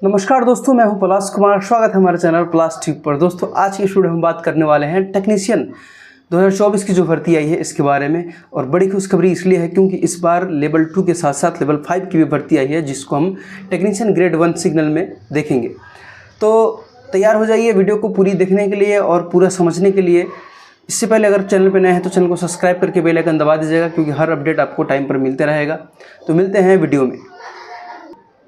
नमस्कार दोस्तों, मैं हूं पलाश कुमार। स्वागत है हमारे चैनल प्लास ट्यूब पर। दोस्तों, आज की स्टूडियो हम बात करने वाले हैं टेक्नीशियन 2024 की जो भर्ती आई है इसके बारे में। और बड़ी खुशखबरी इसलिए है क्योंकि इस बार लेवल 2 के साथ साथ लेवल 5 की भी भर्ती आई है, जिसको हम टेक्नीशियन ग्रेड 1 सिग्नल में देखेंगे। तो तैयार हो जाइए वीडियो को पूरी देखने के लिए और पूरा समझने के लिए। इससे पहले अगर चैनल पर नए हैं तो चैनल को सब्सक्राइब करके बेल आइकन दबा दीजिएगा, क्योंकि हर अपडेट आपको टाइम पर मिलते रहेगा। तो मिलते हैं वीडियो में।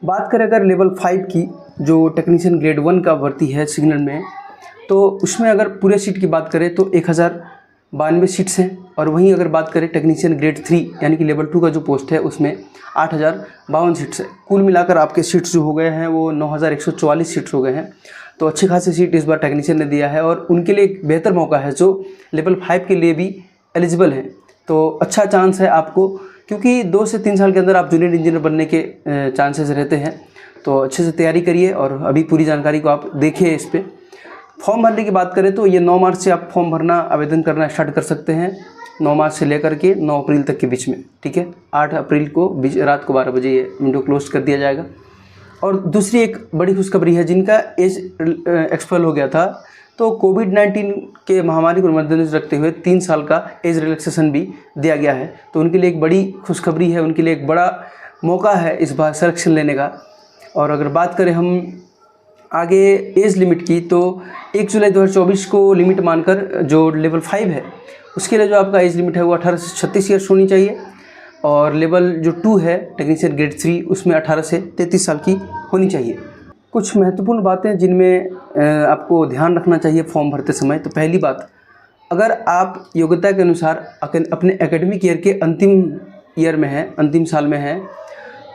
बात करें अगर लेवल 5 की, जो टेक्नीशियन ग्रेड 1 का भर्ती है सिग्नल में, तो उसमें अगर पूरे सीट की बात करें तो 1092 सीट्स हैं। और वहीं अगर बात करें टेक्नीशियन ग्रेड 3 यानी कि लेवल 2 का जो पोस्ट है उसमें 8052 सीट्स है। कुल मिलाकर आपके सीट्स जो हो गए हैं वो 9144 सीट्स हो गए हैं। तो अच्छी खासी सीट इस बार टेक्नीशियन ने दिया है और उनके लिए एक बेहतर मौका है जो लेवल 5 के लिए भी एलिजिबल हैं। तो अच्छा चांस है आपको, क्योंकि 2 से 3 साल के अंदर आप जूनियर इंजीनियर बनने के चांसेस रहते हैं। तो अच्छे से तैयारी करिए और अभी पूरी जानकारी को आप देखिए। इस पर फॉर्म भरने की बात करें तो ये 9 मार्च से आप फॉर्म भरना, आवेदन करना स्टार्ट कर सकते हैं। 9 मार्च से लेकर के 9 अप्रैल तक के बीच में, ठीक है। 8 अप्रैल को रात को 12 बजे ये विंडो क्लोज कर दिया जाएगा। और दूसरी एक बड़ी खुशखबरी है, जिनका एज एक्सपायर हो गया था, तो कोविड-19 के महामारी को मद्देनजर रखते हुए 3 साल का एज रिलैक्सेशन भी दिया गया है। तो उनके लिए एक बड़ी खुशखबरी है, उनके लिए एक बड़ा मौका है इस बार सिलेक्शन लेने का। और अगर बात करें हम आगे एज लिमिट की, तो 1 जुलाई 2024 को लिमिट मानकर जो लेवल 5 है उसके लिए जो आपका एज लिमिट है वो 18 से 36 ईयर्स होनी चाहिए। और लेवल जो 2 है टेक्नीशियन ग्रेड 3, उसमें 18 से 33 साल की होनी चाहिए। कुछ महत्वपूर्ण बातें जिनमें आपको ध्यान रखना चाहिए फॉर्म भरते समय। तो पहली बात, अगर आप योग्यता के अनुसार अपने एकेडमिक ईयर के अंतिम ईयर में हैं, अंतिम साल में हैं,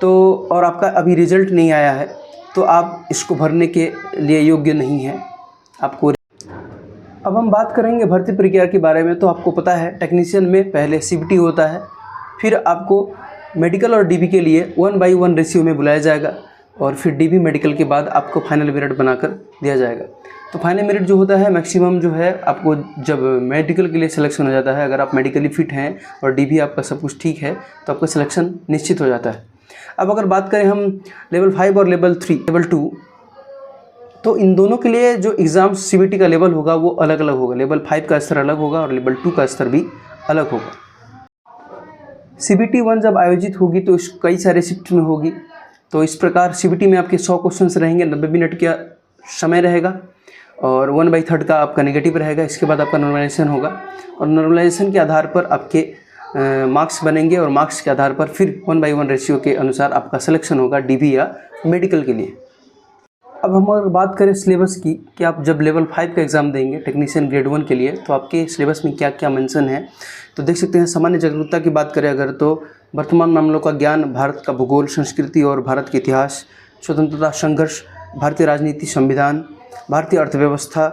तो और आपका अभी रिजल्ट नहीं आया है, तो आप इसको भरने के लिए योग्य नहीं हैं आपको। अब हम बात करेंगे भर्ती प्रक्रिया के बारे में। तो आपको पता है टेक्नीशियन में पहले सीबीटी होता है, फिर आपको मेडिकल और डीबी के लिए 1/1 रेशियो में बुलाया जाएगा, और फिर डीबी मेडिकल के बाद आपको फाइनल मेरिट बनाकर दिया जाएगा। तो फाइनल मेरिट जो होता है मैक्सिमम जो है आपको जब मेडिकल के लिए सिलेक्शन हो जाता है, अगर आप मेडिकली फिट हैं और डीबी आपका सब कुछ ठीक है, तो आपका सिलेक्शन निश्चित हो जाता है। अब अगर बात करें हम लेवल 5 और लेवल 3, लेवल 2, तो इन दोनों के लिए जो एग्ज़ाम सीबीटी का लेवल होगा वो अलग अलग होगा। लेवल 5 का स्तर अलग होगा और लेवल 2 का स्तर भी अलग होगा। सीबीटी 1 जब आयोजित होगी तो कई सारे शिफ्ट में होगी। तो इस प्रकार सीबीटी में आपके 100 क्वेश्चंस रहेंगे, 90 मिनट का समय रहेगा, और 1/3 का आपका नेगेटिव रहेगा। इसके बाद आपका नॉर्मलाइजेशन होगा, और नॉर्मलाइजेशन के आधार पर आपके मार्क्स बनेंगे, और मार्क्स के आधार पर फिर 1/1 रेशियो के अनुसार आपका सिलेक्शन होगा डीबी या मेडिकल के लिए। अब हम अगर बात करें सिलेबस की, कि आप जब लेवल 5 का एग्ज़ाम देंगे टेक्नीशियन ग्रेड 1 के लिए, तो आपके सिलेबस में क्या क्या मेंशन है, तो देख सकते हैं। सामान्य जागरूकता की बात करें अगर, तो वर्तमान मामलों का ज्ञान, भारत का भूगोल, संस्कृति और भारत के इतिहास, स्वतंत्रता संघर्ष, भारतीय राजनीति, संविधान, भारतीय अर्थव्यवस्था,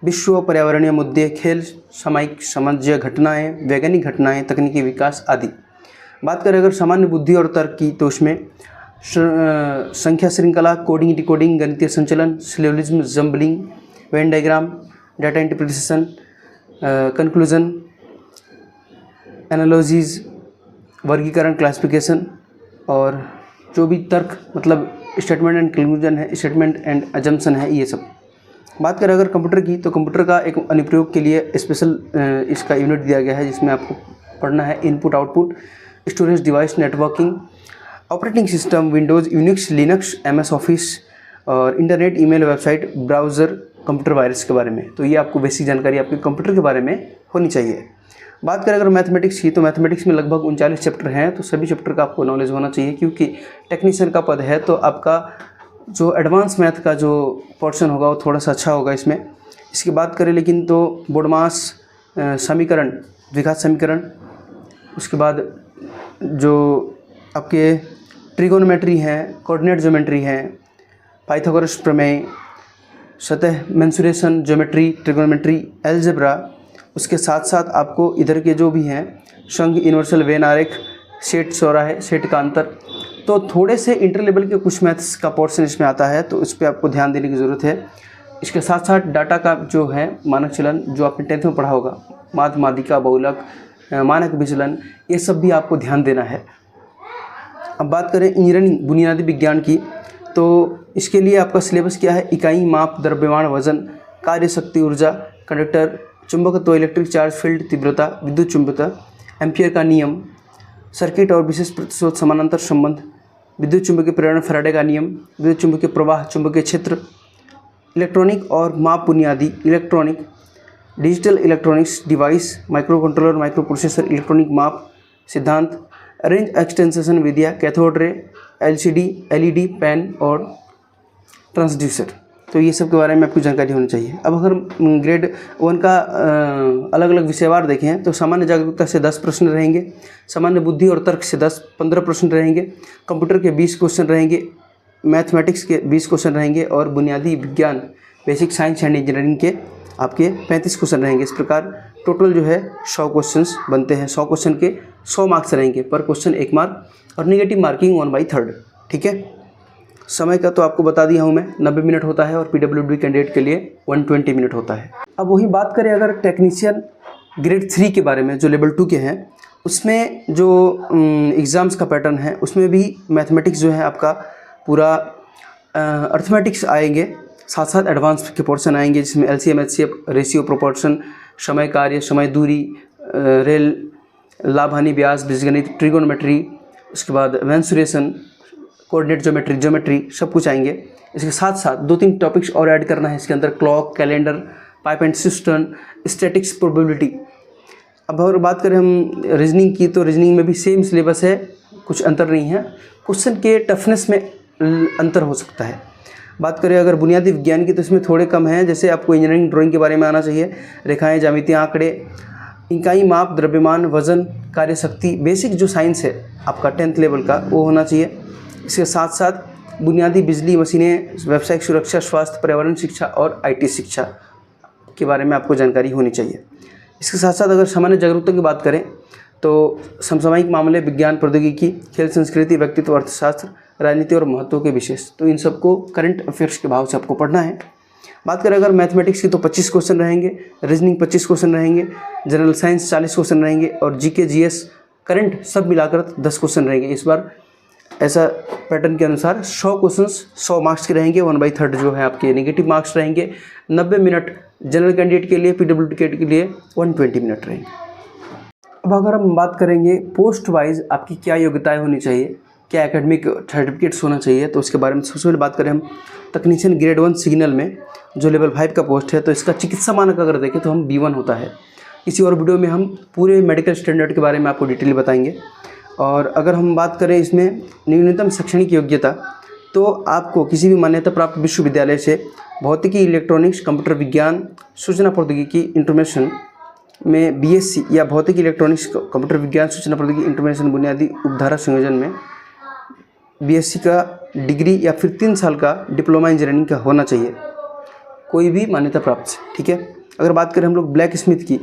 विश्व पर्यावरणीय मुद्दे, खेल, सामायिक सामाजिक घटनाएँ, वैज्ञानिक घटनाएँ, तकनीकी विकास आदि। बात करें अगर सामान्य बुद्धि और तर्क की, तो उसमें संख्या श्रृंखला, कोडिंग डिकोडिंग, गणितीय संचलन, syllogism, jumbling, Venn diagram, data interpretation, conclusion, analogies, वर्गीकरण, क्लासिफिकेशन, और जो भी तर्क मतलब स्टेटमेंट एंड कंक्लूजन है, स्टेटमेंट एंड अजम्पशन है, ये सब। बात करें अगर कंप्यूटर की, तो कंप्यूटर का एक अनुप्रयोग के लिए स्पेशल इसका यूनिट दिया गया है, जिसमें आपको पढ़ना है input output, storage device, networking, operating system, Windows, Unix, Linux, MS Office, और internet, email, website, browser, computer virus के बारे में। तो ये आपको बेसिक जानकारी आपके कंप्यूटर के बारे में होनी चाहिए। बात करें अगर मैथमेटिक्स की, तो मैथमेटिक्स में लगभग 39 चैप्टर हैं, तो सभी चैप्टर का आपको नॉलेज होना चाहिए, क्योंकि टेक्नीशियन का पद है। तो आपका जो एडवांस मैथ का जो पोर्शन होगा वो थोड़ा सा अच्छा होगा इसमें। इसकी बात करें लेकिन, तो बोडमास समीकरण, द्विघात समीकरण, उसके बाद जो आपके ट्रिगोनोमेट्री हैं, कोऑर्डिनेट ज्योमेट्री हैं, पाइथागोरस प्रमेय, सतह मेंसुरेशन, ज्योमेट्री, ट्रिगोनोमेट्री, अलजेब्रा, उसके साथ साथ आपको इधर के जो भी हैं संघ, यूनिवर्सल वेन आरेख, सेट चौराहे, सेट का अंतर, तो थोड़े से इंटर लेवल के कुछ मैथ्स का पोर्शन इसमें आता है, तो इस पर आपको ध्यान देने की ज़रूरत है। इसके साथ साथ डाटा का जो है मानक चलन, जो आपने 10th में पढ़ा होगा, माध्य, माध्यिका, बहुलक, मानक विचलन, ये सब भी आपको ध्यान देना है। अब बात करें इंजीनियरिंग बुनियादी विज्ञान की, तो इसके लिए आपका सिलेबस क्या है, इकाई, माप, द्रव्यमान, वजन, कार्य शक्ति, ऊर्जा, कंडक्टर, चुंबकत्व, इलेक्ट्रिक चार्ज, फील्ड, तीव्रता, विद्युत चुंबकता, एम्पियर का नियम, सर्किट और विशेष प्रतिरोध, समानांतर संबंध, विद्युत चुंबकीय प्रेरण, फैराडे का नियम, विद्युत चुंबकीय प्रवाह, चुंबकीय क्षेत्र, इलेक्ट्रॉनिक और माप बुनियादी, electronic, digital electronics device, micro controller, micro processor, electronic माप सिद्धांत, रेंज एक्सटेंशन विधियाँ, cathode ray, LCD, LED, pen और ट्रांसड्यूसर। तो ये सब के बारे में आपको जानकारी होनी चाहिए। अब अगर ग्रेड 1 का अलग अलग विषयवार देखें तो सामान्य जागरूकता से 10 प्रश्न रहेंगे, सामान्य बुद्धि और तर्क से 15 प्रश्न रहेंगे, कंप्यूटर के 20 क्वेश्चन रहेंगे, मैथमेटिक्स के 20 क्वेश्चन रहेंगे और बुनियादी विज्ञान, बेसिक साइंस एंड इंजीनियरिंग के आपके 35 क्वेश्चन रहेंगे। इस प्रकार टोटल जो है 100 क्वेश्चंस बनते हैं। 100 क्वेश्चन के 100 मार्क्स रहेंगे, पर क्वेश्चन 1 मार्क और नेगेटिव मार्किंग 1/3। ठीक है। समय का तो आपको बता दिया हूँ मैं, 90 मिनट होता है और पीडब्ल्यूडी कैंडिडेट के लिए 120 मिनट होता है। अब वही बात करें अगर टेक्नीशियन ग्रेड 3 के बारे में, जो लेवल 2 के हैं, उसमें जो एग्ज़ाम्स का पैटर्न है उसमें भी मैथमेटिक्स जो है आपका पूरा अर्थमेटिक्स आएंगे, साथ साथ एडवांस के पोर्शन आएंगे जिसमें एलसीएम, एचसीएफ, रेशियो, प्रोपोर्शन, समय कार्य, समय दूरी, रेल, लाभ हानि, ब्याज, बीजगणित, ट्रिगोनोमेट्री, उसके बाद मेंसुरेशन, कोऑर्डिनेट ज्योमेट्री सब कुछ आएंगे। इसके साथ साथ 2-3 टॉपिक्स और ऐड करना है इसके अंदर, clock, calendar, pipe and system, statics, probability. अब अगर बात करें हम रीजनिंग की तो रीजनिंग में भी सेम सिलेबस है, कुछ अंतर नहीं है, क्वेश्चन के टफनेस में अंतर हो सकता है। बात करें अगर बुनियादी विज्ञान की तो इसमें थोड़े कम हैं, जैसे आपको इंजीनियरिंग ड्राइंग के बारे में आना चाहिए, रेखाएं, ज्यामितियाँ, आंकड़े, इकाई, माप, द्रव्यमान, वजन, कार्यशक्ति, बेसिक जो साइंस है आपका 10th लेवल का वो होना चाहिए। इसके साथ साथ बुनियादी बिजली, मशीनें, व्यावसायिक सुरक्षा, स्वास्थ्य, पर्यावरण शिक्षा और आईटी शिक्षा के बारे में आपको जानकारी होनी चाहिए। इसके साथ साथ अगर सामान्य जागरूकता की बात करें तो समसामयिक मामले, विज्ञान, प्रौद्योगिकी, खेल, संस्कृति, व्यक्तित्व, अर्थशास्त्र, राजनीति और महत्व के विशेष, तो इन सबको करंट अफेयर्स के भाव से आपको पढ़ना है। बात करें अगर मैथमेटिक्स की तो 25 क्वेश्चन रहेंगे, रीजनिंग 25 क्वेश्चन रहेंगे, जनरल साइंस 40 क्वेश्चन रहेंगे और जीके, जीएस, करंट सब मिलाकर 10 क्वेश्चन रहेंगे। इस बार ऐसा पैटर्न के अनुसार 100 क्वेश्चंस 100 मार्क्स के रहेंगे, 1/3 जो है आपके नेगेटिव मार्क्स रहेंगे। 90 मिनट जनरल कैंडिडेट के लिए, पीडब्ल्यूडी कैंडिडेट के लिए 120 मिनट रहेंगे। अब अगर हम बात करेंगे पोस्ट वाइज आपकी क्या योग्यताएं होनी चाहिए, क्या एकेडमिक सर्टिफिकेट्स होना चाहिए, तो उसके बारे में सबसे पहले बात करें हम तकनीशियन ग्रेड 1 सिग्नल में जो लेवल 5 का पोस्ट है, तो इसका चिकित्सा मानक अगर देखें तो हम B1 होता है। किसी और वीडियो में हम पूरे मेडिकल स्टैंडर्ड के बारे में आपको डिटेल बताएंगे। और अगर हम बात करें इसमें न्यूनतम शैक्षणिक योग्यता, तो आपको किसी भी मान्यता प्राप्त विश्वविद्यालय से भौतिकी, इलेक्ट्रॉनिक्स, कंप्यूटर विज्ञान, सूचना प्रौद्योगिकी, इंफॉर्मेशन में बीएससी या भौतिकी, इलेक्ट्रॉनिक्स, कंप्यूटर विज्ञान, सूचना प्रौद्योगिकी, इंफॉर्मेशन बुनियादी उपधारा संयोजन में बीएससी का डिग्री या फिर 3 साल का डिप्लोमा इंजीनियरिंग का होना चाहिए, कोई भी मान्यता प्राप्त से। ठीक है। अगर बात करें हम लोग ब्लैक स्मिथ की,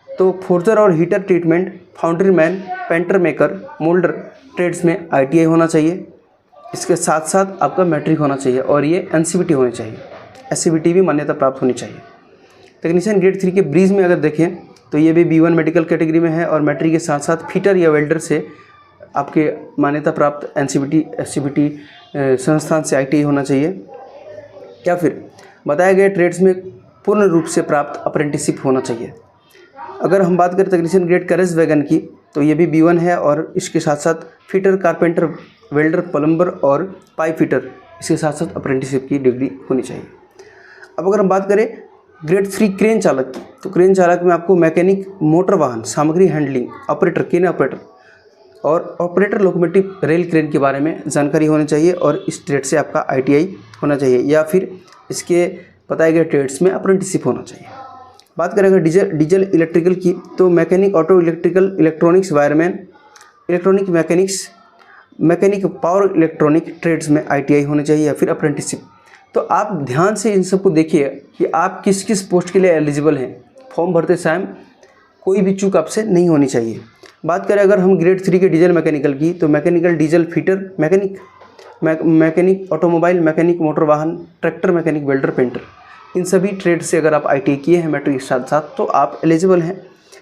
तो फोर्जर और heater treatment, foundry man, painter maker, moulder trades में आईटीआई होना चाहिए। इसके साथ साथ आपका मैट्रिक होना चाहिए और ये एनसीवीटी होनी चाहिए, एससीवीटी भी मान्यता प्राप्त होनी चाहिए। टेक्नीशियन ग्रेड 3 के ब्रीज में अगर देखें तो ये भी B1 मेडिकल कैटेगरी में है और मैट्रिक के साथ साथ फिटर या वेल्डर से आपके मान्यता प्राप्त एनसीवीटी, एससीवीटी संस्थान से आईटीआई होना चाहिए, या फिर बताए गए ट्रेड्स में पूर्ण रूप से प्राप्त अप्रेंटिसशिप होना चाहिए। अगर हम बात करें टेक्नीशियन ग्रेड करेज वैगन की, तो ये भी B1 है और इसके साथ साथ फिटर, कारपेंटर, वेल्डर, प्लम्बर और पाइप फिटर, इसके साथ साथ अप्रेंटिसशिप की डिग्री होनी चाहिए। अब अगर हम बात करें ग्रेड 3 क्रेन चालक की, तो क्रेन चालक में आपको मैकेनिक, मोटर वाहन, सामग्री हैंडलिंग, ऑपरेटर, केन ऑपरेटर और ऑपरेटर लोकोमोटिव रेल क्रेन के बारे में जानकारी होनी चाहिए और इस ट्रेड से आपका आईटीआई होना चाहिए या फिर इसके बताए गए ट्रेड्स में अप्रेंटिसशिप होना चाहिए। बात करें अगर डीजल इलेक्ट्रिकल की, तो mechanic, auto electrical, electronics wireman, electronic mechanics, mechanic power electronic trades में आईटीआई होनी चाहिए या फिर अप्रेंटिसशिप। तो आप ध्यान से इन सबको देखिए कि आप किस किस पोस्ट के लिए एलिजिबल हैं। फॉर्म भरते टाइम कोई भी चूक आपसे नहीं होनी चाहिए। बात करें अगर हम ग्रेड 3 के डीजल मैकेनिकल की, तो mechanical diesel fitter, mechanic automobile, mechanic motor वाहन, ट्रैक्टर मैकेनिक, वेल्डर, पेंटर, इन सभी ट्रेड से अगर आप आईटीआई किए हैं मैट्रिक के साथ साथ तो आप एलिजिबल हैं।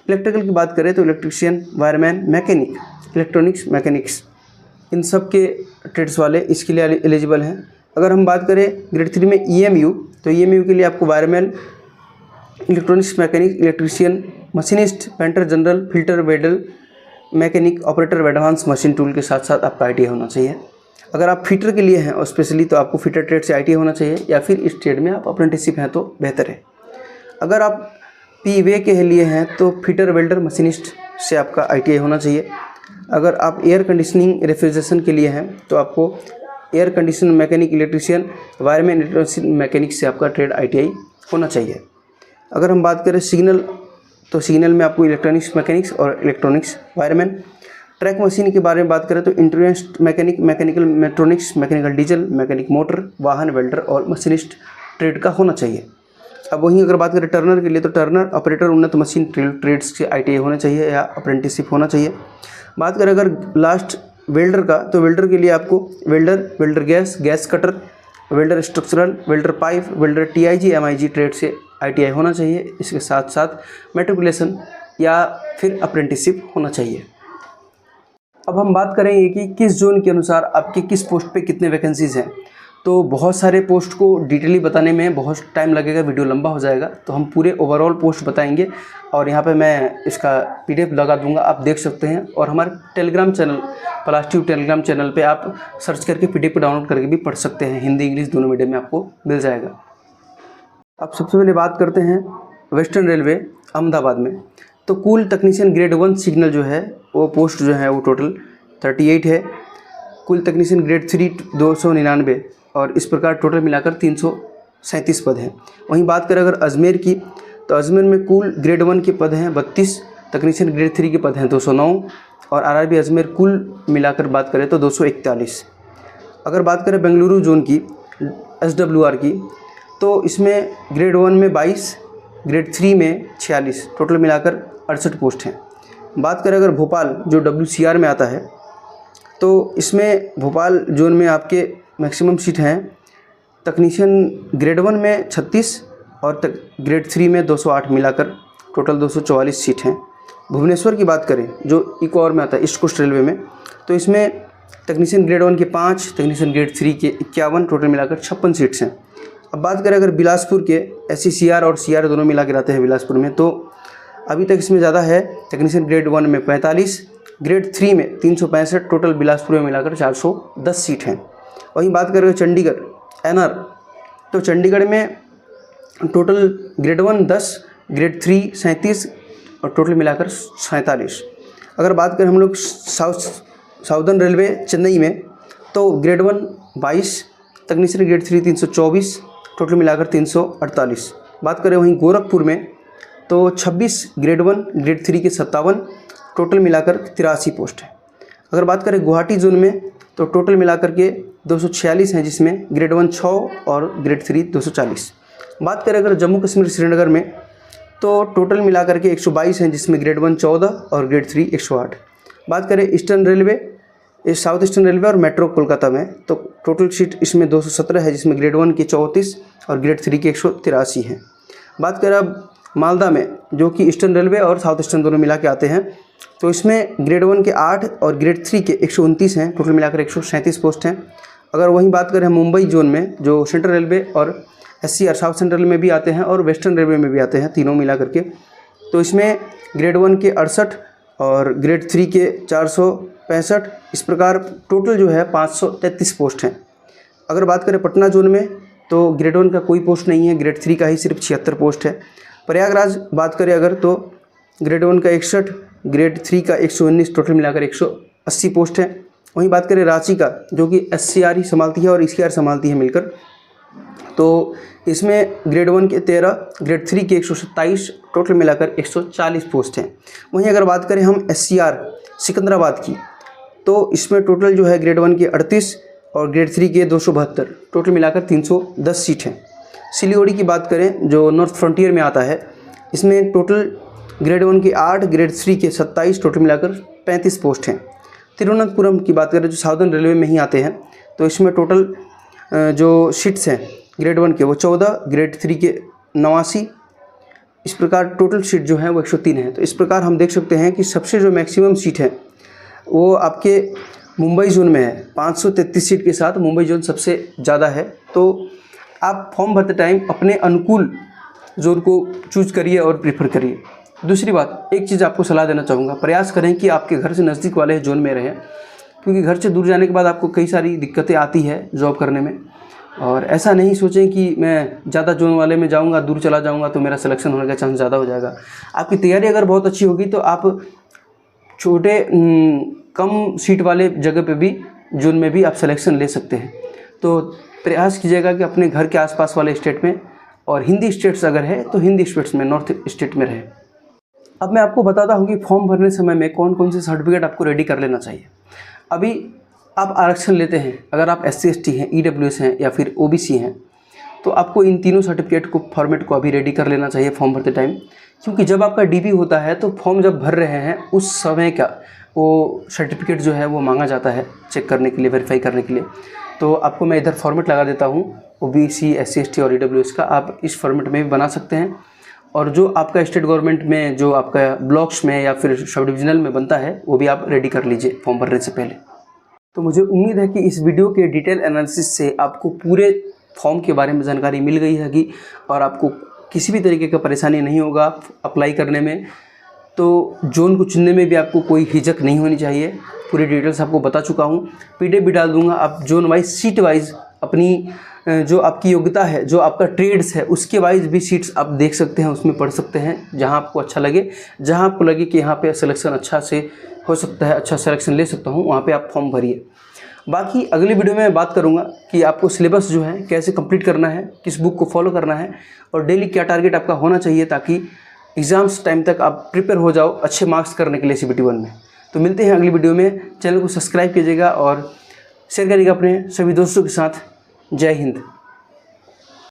इलेक्ट्रिकल की बात करें तो electrician, wireman, mechanic, electronics, mechanics, इन सब के ट्रेड्स वाले इसके लिए एलिजिबल हैं। अगर हम बात करें ग्रेड 3 में EMU, तो EMU के लिए आपको wireman, electronics mechanic, electrician, machinist, painter general, fitter welder mechanic, operator advance machine tool के साथ साथ आपका ITI होना चाहिए। अगर आप फिटर के लिए हैं और स्पेशली तो आपको फिटर ट्रेड से ITI होना चाहिए, या फिर इस ट्रेड में आप अप्रेंटिसशिप हैं तो बेहतर है। अगर आप PWA के लिए हैं तो फिटर वेल्डर मशीनिस्ट से आपका ITI होना चाहिए। अगर आप एयर कंडीशनिंग रेफ्रिजरेशन के लिए हैं तो आपको air condition mechanic, electrician, wireman, electronics mechanic से आपका ट्रेड ITI होना चाहिए। अगर हम बात करें सिग्नल, तो सिग्नल में आपको इलेक्ट्रॉनिक्स मैकेनिक्स और इलेक्ट्रॉनिक्स वायरमैन। ट्रैक मशीन के बारे में बात करें तो इंटरवेंस्ट mechanic, mechanical mechatronics, mechanical diesel, mechanic motor, वाहन वेल्डर और मशीनिस्ट ट्रेड का होना चाहिए। अब वहीं अगर बात करें टर्नर के लिए, तो टर्नर ऑपरेटर उन्नत मशीन ट्रेड्स से ITI होना चाहिए या अप्रेंटिसशिप होना चाहिए। बात करें अगर लास्ट वेल्डर का, तो वेल्डर के लिए आपको welder gas cutter, welder structural, welder pipe, welder TIG MIG trade से ITI होना चाहिए। इसके साथ साथ मैट्रिकुलेशन या फिर अप्रेंटिसशिप होना चाहिए। अब हम बात करेंगे कि किस जोन के अनुसार आपके किस पोस्ट पे कितने वैकेंसीज़ हैं। तो बहुत सारे पोस्ट को डिटेली बताने में बहुत टाइम लगेगा, वीडियो लंबा हो जाएगा, तो हम पूरे ओवरऑल पोस्ट बताएंगे और यहाँ पे मैं इसका PDF लगा दूंगा, आप देख सकते हैं। और हमारे टेलीग्राम चैनल, प्लास-ट्यूब टेलीग्राम चैनल पे आप सर्च करके PDF डाउनलोड करके भी पढ़ सकते हैं, हिंदी इंग्लिश दोनों मीडियम में आपको मिल जाएगा। अब सबसे पहले बात करते हैं वेस्टर्न रेलवे अहमदाबाद में। तो कुल टेक्नीशियन ग्रेड 1 सिग्नल जो है वो पोस्ट जो है वो टोटल 38 है। कुल टेक्नीशियन ग्रेड 3 299 और इस प्रकार टोटल मिलाकर 337 पद हैं। वहीं बात करें अगर अजमेर की, तो अजमेर में कुल ग्रेड 1 के पद हैं 32, टेक्नीशियन ग्रेड 3 के पद हैं 209 और RRB अजमेर कुल मिलाकर बात करें तो 241। अगर बात करें बेंगलुरु जोन की, SWR की, तो इसमें ग्रेड 1 में 22, ग्रेड 3 में 46, टोटल मिलाकर 68 पोस्ट हैं। बात करें अगर भोपाल जो WCR में आता है, तो इसमें भोपाल जोन में आपके मैक्सिमम सीट हैं टेक्नीशियन ग्रेड 1 में 36 और ग्रेड 3 में 208, मिलाकर टोटल 244 सीट हैं। भुवनेश्वर की बात करें जो इको और में आता है, ईस्ट कोस्ट रेलवे में, तो इसमें टेक्नीशियन ग्रेड 1 के 5, टेक्नीशियन ग्रेड 3 के 51, टोटल मिलाकर 56 सीट्स हैं। अब बात करें अगर बिलासपुर के, SCCR और CR दोनों मिला के रहते हैं बिलासपुर में, तो अभी तक इसमें ज़्यादा है, टेक्नीशियन ग्रेड 1 में 45, ग्रेड 3 में 365, टोटल बिलासपुर में मिलाकर 410 सीट हैं। वहीं बात करें चंडीगढ़ NR, तो चंडीगढ़ में टोटल ग्रेड 1 10, ग्रेड 3 37 और टोटल मिलाकर 47। अगर बात करें हम लोग साउदर्न रेलवे चेन्नई में, तो ग्रेड 1 22, टेक्नीशियन ग्रेड 3 324, टोटल मिलाकर 348। बात करें वहीं गोरखपुर में, तो 26, ग्रेड 1 ग्रेड 3 के 57, टोटल मिलाकर 83 पोस्ट है। अगर बात करें गुवाहाटी जोन में, तो टोटल मिलाकर के 246 हैं, जिसमें ग्रेड 1 6 और ग्रेड 3 240। बात करें अगर जम्मू कश्मीर श्रीनगर में, तो टोटल मिलाकर के 122 हैं, जिसमें ग्रेड 1 14 और ग्रेड 3 108। बात करें eastern railway, south eastern railway और मेट्रो कोलकाता में, तो टोटल सीट इसमें 217 है, जिसमें ग्रेड 1 की 34 और ग्रेड 3 की 183 हैं। बात करें अब मालदा में, जो कि ईस्टर्न रेलवे और साउथ ईस्टर्न दोनों मिला के आते हैं, तो इसमें ग्रेड 1 के 8 और ग्रेड 3 के 129 हैं, टोटल मिलाकर 137 पोस्ट हैं। अगर वहीं बात करें मुंबई जोन में, जो सेंट्रल रेलवे और SCR साउथ सेंट्रल में भी आते हैं और वेस्टर्न रेलवे में भी आते हैं, तीनों मिला करके, तो इसमें ग्रेड 1 के 68 और ग्रेड 3 के 465, इस प्रकार टोटल जो है 533 पोस्ट हैं। अगर बात करें पटना जोन में, तो ग्रेड 1 का कोई पोस्ट नहीं है, ग्रेड 3 का ही सिर्फ 76 पोस्ट है। प्रयागराज बात करें अगर, तो ग्रेड 1 का 61, ग्रेड 3 का 119, टोटल मिलाकर 180 पोस्ट है। वहीं बात करें रांची का, जो कि SCR ही संभालती है और ECR संभालती है मिलकर, तो इसमें ग्रेड 1 के 13, ग्रेड 3 के 127, टोटल मिलाकर 140 पोस्ट हैं। वहीं अगर बात करें हम SCR सिकंदराबाद की, तो इसमें टोटल जो है ग्रेड 1 के 38 और ग्रेड 3 के 272, टोटल मिलाकर 310 सीट हैं। सिलीगुड़ी की बात करें, जो नॉर्थ फ्रंटियर में आता है, इसमें टोटल ग्रेड 1 के 8, ग्रेड 3 के 27, टोटल मिलाकर 35 पोस्ट हैं। तिरुवनंतपुरम की बात करें, जो साउदर्न रेलवे में ही आते हैं, तो इसमें टोटल जो सीट्स हैं ग्रेड 1 के वो 14, ग्रेड 3 के 89, इस प्रकार टोटल सीट जो है वो 103 है। तो इस प्रकार हम देख सकते हैं कि सबसे जो मैक्सिमम सीट है वो आपके मुंबई जोन में है। 533 सीट के साथ मुंबई जोन सबसे ज़्यादा है। तो आप फॉर्म भरते टाइम अपने अनुकूल जोन को चूज़ करिए और प्रीफर करिए। दूसरी बात, एक चीज़ आपको सलाह देना चाहूँगा, प्रयास करें कि आपके घर से नज़दीक वाले जोन में रहें, क्योंकि घर से दूर जाने के बाद आपको कई सारी दिक्कतें आती है जॉब करने में। और ऐसा नहीं सोचें कि मैं ज़्यादा जोन वाले में जाऊँगा, दूर चला जाऊँगा तो मेरा सिलेक्शन होने का चांस ज़्यादा हो जाएगा। आपकी तैयारी अगर बहुत अच्छी होगी तो आप छोटे कम सीट वाले जगह पे भी जोन में भी आप सिलेक्शन ले सकते हैं। तो प्रयास कीजिएगा कि अपने घर के आसपास वाले स्टेट में, और हिंदी स्टेट्स अगर है तो हिंदी स्टेट्स में, नॉर्थ स्टेट में रहे। अब मैं आपको बताता हूँ कि फॉर्म भरने समय में कौन कौन से सर्टिफिकेट आपको रेडी कर लेना चाहिए। अभी आप आरक्षण लेते हैं, अगर आप SC ST हैं, EWS हैं या फिर OBC हैं, तो आपको इन तीनों सर्टिफिकेट को फॉर्मेट को अभी रेडी कर लेना चाहिए फॉर्म भरते टाइम। क्योंकि जब आपका DP होता है तो फॉर्म जब भर रहे हैं उस समय का वो सर्टिफिकेट जो है वो मांगा जाता है चेक करने के लिए, वेरीफाई करने के लिए। तो आपको मैं इधर फॉर्मेट लगा देता हूँ OBC, SC ST और EWS का। आप इस फॉर्मेट में भी बना सकते हैं। और जो आपका स्टेट गवर्नमेंट में, जो आपका ब्लॉक्स में या फिर सब डिविजनल में बनता है, वो भी आप रेडी कर लीजिए फॉर्म भरने से पहले। तो मुझे उम्मीद है कि इस वीडियो के डिटेल एनालिसिस से आपको पूरे फॉर्म के बारे में जानकारी मिल गई है और आपको किसी भी तरीके का परेशानी नहीं होगा अप्लाई करने में। तो जोन को चुनने में भी आपको कोई हिचक नहीं होनी चाहिए। पूरी डिटेल्स आपको बता चुका हूँ, PDF भी डाल दूँगा। आप जोन वाइज, सीट वाइज अपनी जो आपकी योग्यता है, जो आपका ट्रेड्स है, उसके वाइज भी सीट्स आप देख सकते हैं, उसमें पढ़ सकते हैं। जहाँ आपको अच्छा लगे, जहाँ आपको लगे कि यहाँ पे सिलेक्शन अच्छा से हो सकता है, अच्छा सिलेक्शन ले सकता हूँ, वहाँ पे आप फॉर्म भरिए। बाकी अगली वीडियो में मैं बात करूँगा कि आपको सिलेबस जो है कैसे कंप्लीट करना है, किस बुक को फॉलो करना है और डेली क्या टारगेट आपका होना चाहिए, ताकि एग्ज़ाम्स टाइम तक आप प्रिपेयर हो जाओ अच्छे मार्क्स करने के लिए CBT 1 में। तो मिलते हैं अगली वीडियो में। चैनल को सब्सक्राइब कीजिएगा और शेयर करिएगा अपने सभी दोस्तों के साथ। जय हिंद।